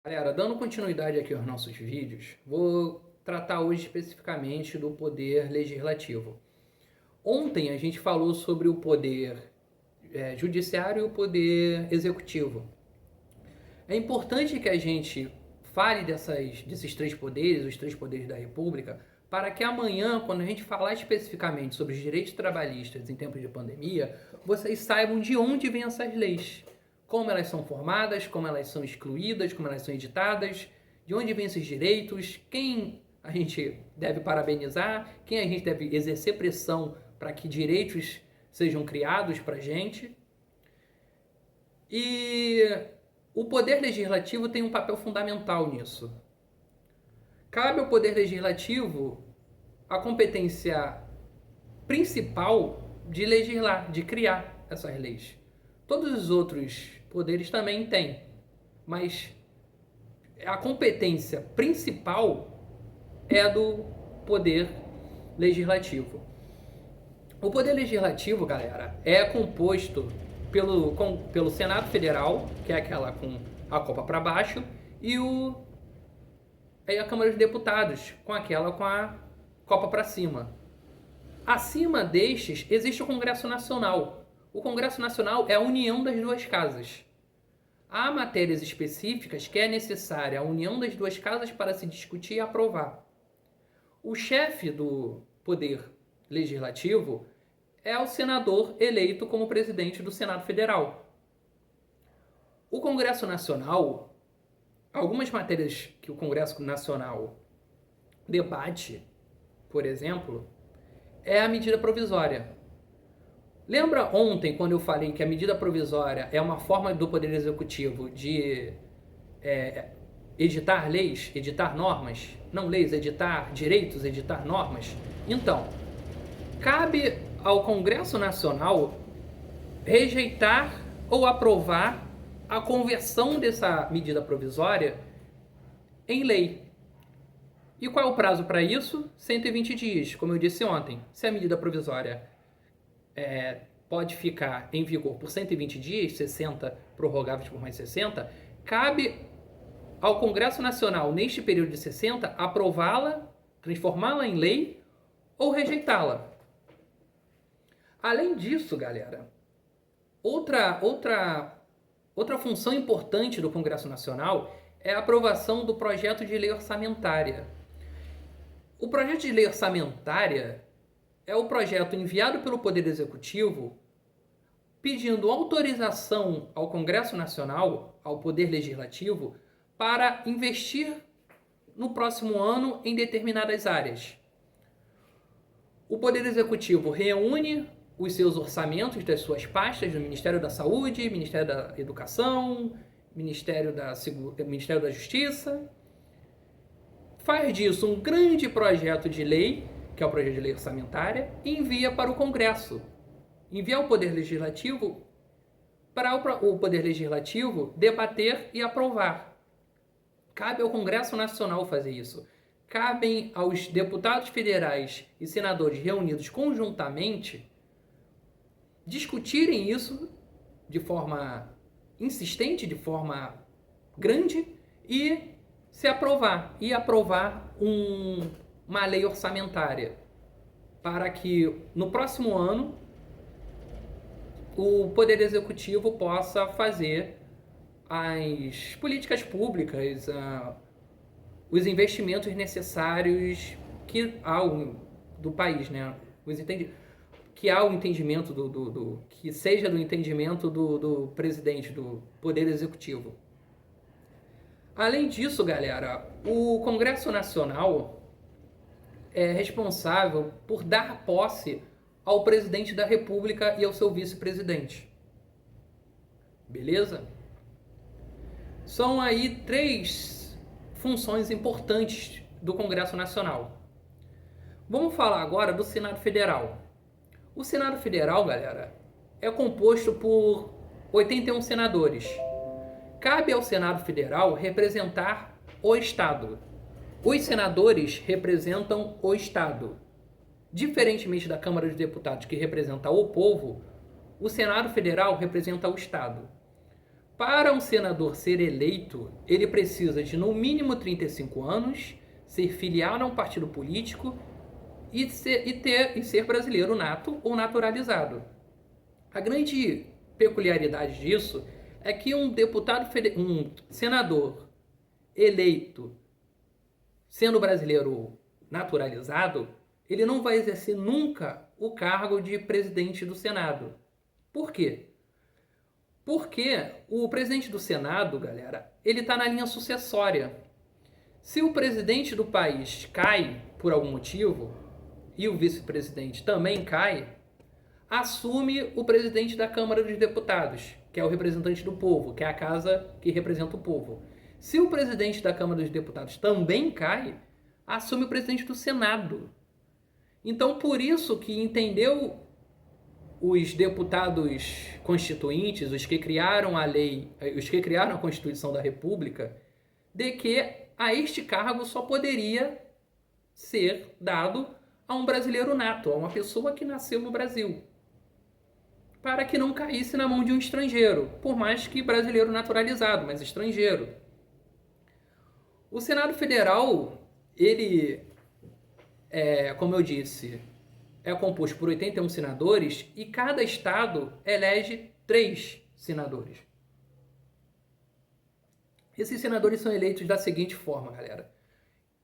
Galera, dando continuidade aqui aos nossos vídeos, vou tratar hoje especificamente do poder legislativo. Ontem a gente falou sobre o poder judiciário e o poder executivo. É importante que a gente fale desses três poderes, os três poderes da República, para que amanhã, quando a gente falar especificamente sobre os direitos trabalhistas em tempos de pandemia, vocês saibam de onde vêm essas leis, como elas são formadas, como elas são excluídas, como elas são editadas, de onde vêm esses direitos, quem a gente deve parabenizar, quem a gente deve exercer pressão para que direitos sejam criados para a gente. E o poder legislativo tem um papel fundamental nisso. Cabe ao poder legislativo a competência principal de legislar, de criar essas leis. Todos os outros poderes também têm, mas a competência principal é a do poder legislativo. O poder legislativo, galera, é composto pelo Senado Federal, que é aquela com a copa para baixo, e a Câmara dos Deputados, com aquela com a copa para cima. Acima destes existe o Congresso Nacional. O Congresso Nacional é a união das duas casas. Há matérias específicas que é necessária a união das duas casas para se discutir e aprovar. O chefe do poder legislativo é o senador eleito como presidente do Senado Federal. O Congresso Nacional, algumas matérias que o Congresso Nacional debate, por exemplo, é a medida provisória. Lembra ontem quando eu falei que a medida provisória é uma forma do Poder Executivo de editar leis, editar normas? Não leis, editar direitos, editar normas? Então, cabe ao Congresso Nacional rejeitar ou aprovar a conversão dessa medida provisória em lei. E qual é o prazo para isso? 120 dias, como eu disse ontem. Se a medida provisória pode ficar em vigor por 120 dias, 60 prorrogáveis por mais 60, cabe ao Congresso Nacional, neste período de 60, aprová-la, transformá-la em lei ou rejeitá-la. Além disso, galera, outra função importante do Congresso Nacional é a aprovação do projeto de lei orçamentária. O projeto de lei orçamentária é o projeto enviado pelo Poder Executivo pedindo autorização ao Congresso Nacional, ao Poder Legislativo, para investir no próximo ano em determinadas áreas. O Poder Executivo reúne os seus orçamentos das suas pastas do Ministério da Saúde, Ministério da Educação, Ministério da Justiça, faz disso um grande projeto de lei, que é o projeto de lei orçamentária, e envia para o Congresso. Envia ao Poder Legislativo para o Poder Legislativo debater e aprovar. Cabe ao Congresso Nacional fazer isso. Cabem aos deputados federais e senadores reunidos conjuntamente discutirem isso de forma insistente, de forma grande e se aprovar. E aprovar uma lei orçamentária para que no próximo ano o Poder Executivo possa fazer as políticas públicas, os investimentos necessários do país, né? Que há o entendimento que seja do entendimento do presidente, do Poder Executivo. Além disso, galera, o Congresso Nacional é responsável por dar posse ao presidente da República e ao seu vice-presidente. Beleza? São aí três funções importantes do Congresso Nacional. Vamos falar agora do Senado Federal. O Senado Federal, galera, é composto por 81 senadores. Cabe ao Senado Federal representar o Estado. Os senadores representam o Estado. Diferentemente da Câmara dos Deputados, que representa o povo, o Senado Federal representa o Estado. Para um senador ser eleito, ele precisa de no mínimo 35 anos, ser filiado a um partido político e ser brasileiro nato ou naturalizado. A grande peculiaridade disso é que um senador eleito sendo brasileiro naturalizado, ele não vai exercer nunca o cargo de presidente do Senado. Por quê? Porque o presidente do Senado, galera, ele está na linha sucessória. Se o presidente do país cai por algum motivo e o vice-presidente também cai, assume o presidente da Câmara dos Deputados, que é o representante do povo, que é a casa que representa o povo. Se o presidente da Câmara dos Deputados também cai, assume o presidente do Senado. Então, por isso que entendeu os deputados constituintes, os que criaram a lei, os que criaram a Constituição da República, de que a este cargo só poderia ser dado a um brasileiro nato, a uma pessoa que nasceu no Brasil, para que não caísse na mão de um estrangeiro, por mais que brasileiro naturalizado, mas estrangeiro. O Senado Federal, ele, como eu disse, é composto por 81 senadores e cada estado elege 3 senadores. Esses senadores são eleitos da seguinte forma, galera.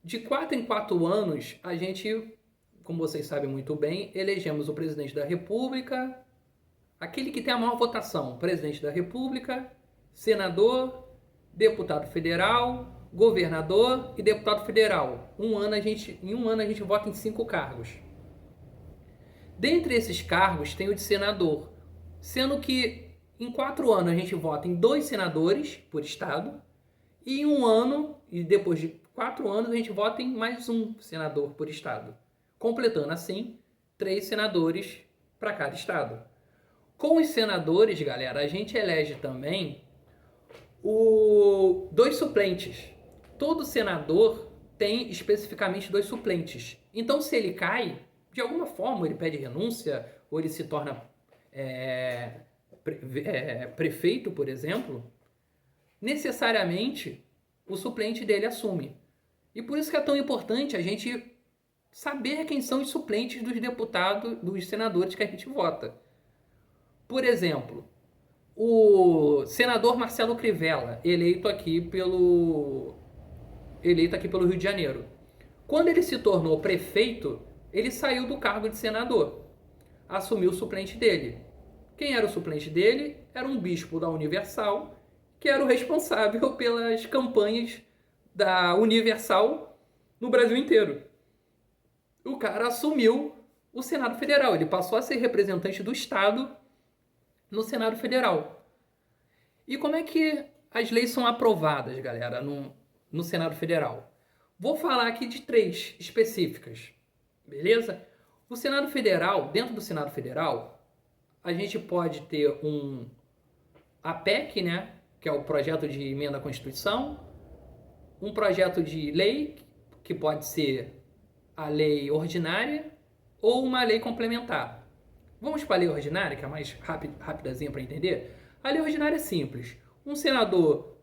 De 4 em 4 anos, a gente, como vocês sabem muito bem, elegemos o presidente da República, aquele que tem a maior votação, presidente da República, senador, deputado federal, governador e deputado federal. Em um ano a gente vota em 5 cargos. Dentre esses cargos tem o de senador, sendo que em 4 anos a gente vota em 2 senadores por estado, e em um ano, e depois de 4 anos, a gente vota em mais um senador por estado, completando assim 3 senadores para cada estado. Com os senadores, galera, a gente elege também 2 suplentes. Todo senador tem especificamente 2 suplentes. Então, se ele cai, de alguma forma ele pede renúncia, ou ele se torna prefeito, por exemplo, necessariamente o suplente dele assume. E por isso que é tão importante a gente saber quem são os suplentes dos deputados, dos senadores que a gente vota. Por exemplo, o senador Marcelo Crivella, eleito aqui pelo Rio de Janeiro. Quando ele se tornou prefeito, ele saiu do cargo de senador, assumiu o suplente dele. Quem era o suplente dele? Era um bispo da Universal, que era o responsável pelas campanhas da Universal no Brasil inteiro. O cara assumiu o Senado Federal, ele passou a ser representante do Estado no Senado Federal. E como é que as leis são aprovadas, galera, no Senado Federal? Vou falar aqui de 3 específicas, beleza? O Senado Federal, dentro do Senado Federal, a gente pode ter a PEC, né, que é o projeto de emenda à Constituição, um projeto de lei, que pode ser a lei ordinária, ou uma lei complementar. Vamos para a lei ordinária, que é a mais rapidazinha para entender? A lei ordinária é simples. Um senador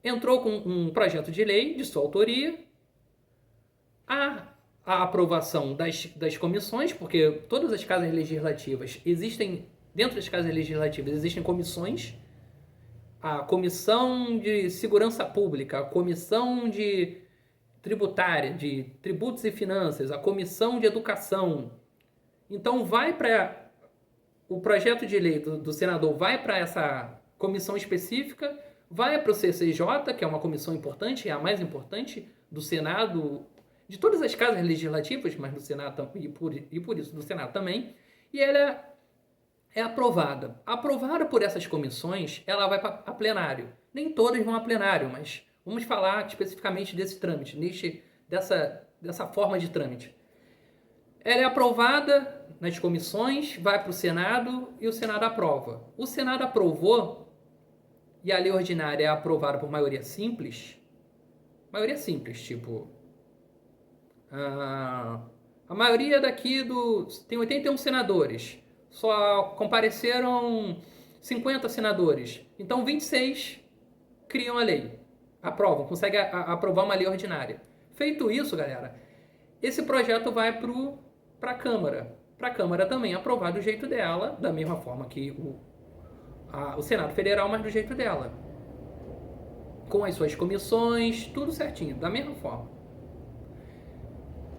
entrou com um projeto de lei de sua autoria, a aprovação das comissões, porque todas as casas legislativas existem, dentro das casas legislativas existem comissões, a Comissão de Segurança Pública, a Comissão de Tributária, de Tributos e Finanças, a Comissão de Educação. Então vai para o projeto de lei do senador, vai para essa comissão específica, vai para o CCJ, que é uma comissão importante, é a mais importante do Senado, de todas as casas legislativas, mas do Senado e por isso do Senado também, e ela é aprovada. Aprovada por essas comissões, ela vai para plenário. Nem todas vão a plenário, mas vamos falar especificamente desse trâmite, dessa forma de trâmite. Ela é aprovada nas comissões, vai para o Senado e o Senado aprova. O Senado aprovou e a lei ordinária é aprovada por maioria simples, tipo... a maioria daqui tem 81 senadores. Só compareceram 50 senadores. Então 26 criam a lei, aprovam, conseguem aprovar uma lei ordinária. Feito isso, galera, esse projeto vai para a Câmara. Para a Câmara também aprovar do jeito dela, da mesma forma que o Senado Federal, mas do jeito dela. Com as suas comissões, tudo certinho, da mesma forma.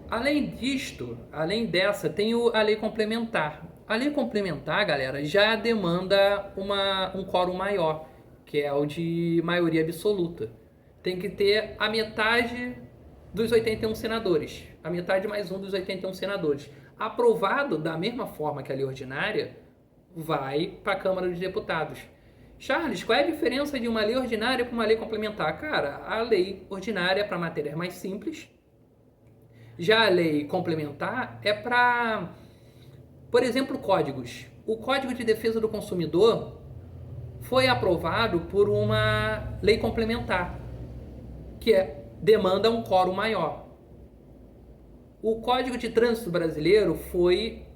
Além disto, além dessa, tem a lei complementar. A lei complementar, galera, já demanda um quórum maior, que é o de maioria absoluta. Tem que ter a metade dos 81 senadores. A metade mais um dos 81 senadores. Aprovado da mesma forma que a lei ordinária, vai para a Câmara dos Deputados. Charles, qual é a diferença de uma lei ordinária para uma lei complementar? Cara, a lei ordinária é para matérias mais simples. Já a lei complementar é para, por exemplo, códigos. O Código de Defesa do Consumidor foi aprovado por uma lei complementar, que demanda um quórum maior. O Código de Trânsito Brasileiro foi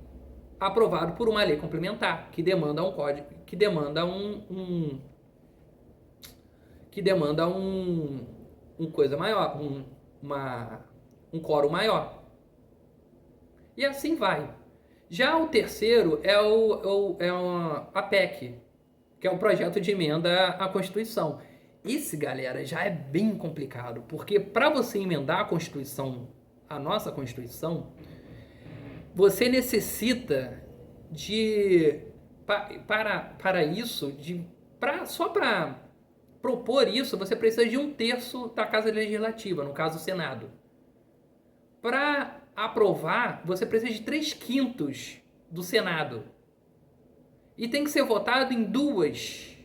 aprovado por uma lei complementar, que demanda um código, que demanda um coisa maior, um quórum maior. E assim vai. Já o terceiro é a PEC, que é o projeto de emenda à Constituição. Esse, galera, já é bem complicado, porque para você emendar a Constituição, a nossa Constituição, você necessita de, para isso, só para propor isso, você precisa de 1/3 da Casa Legislativa, no caso o Senado. Para aprovar, você precisa de 3/5 do Senado. E tem que ser votado em dois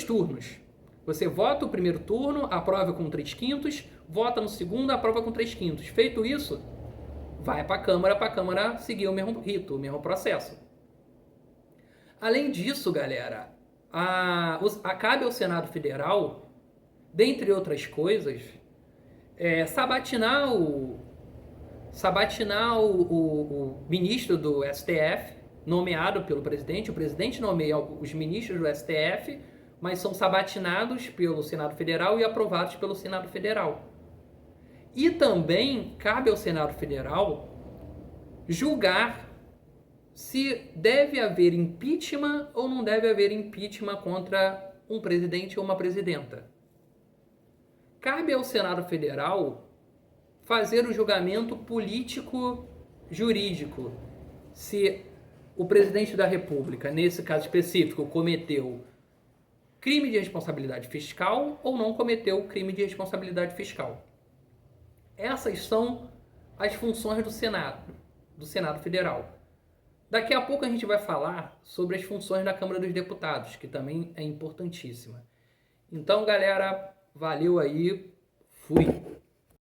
turnos. Você vota o primeiro turno, aprova com 3/5, vota no segundo, aprova com 3/5. Feito isso, vai para a Câmara seguir o mesmo rito, o mesmo processo. Além disso, galera, cabe ao Senado Federal, dentre outras coisas, sabatinar o ministro do STF, nomeado pelo presidente. O presidente nomeia os ministros do STF, mas são sabatinados pelo Senado Federal e aprovados pelo Senado Federal. E também cabe ao Senado Federal julgar se deve haver impeachment ou não deve haver impeachment contra um presidente ou uma presidenta. Cabe ao Senado Federal fazer o julgamento político-jurídico se o presidente da República, nesse caso específico, cometeu crime de responsabilidade fiscal ou não cometeu crime de responsabilidade fiscal. Essas são as funções do Senado Federal. Daqui a pouco a gente vai falar sobre as funções da Câmara dos Deputados, que também é importantíssima. Então, galera, valeu aí, fui!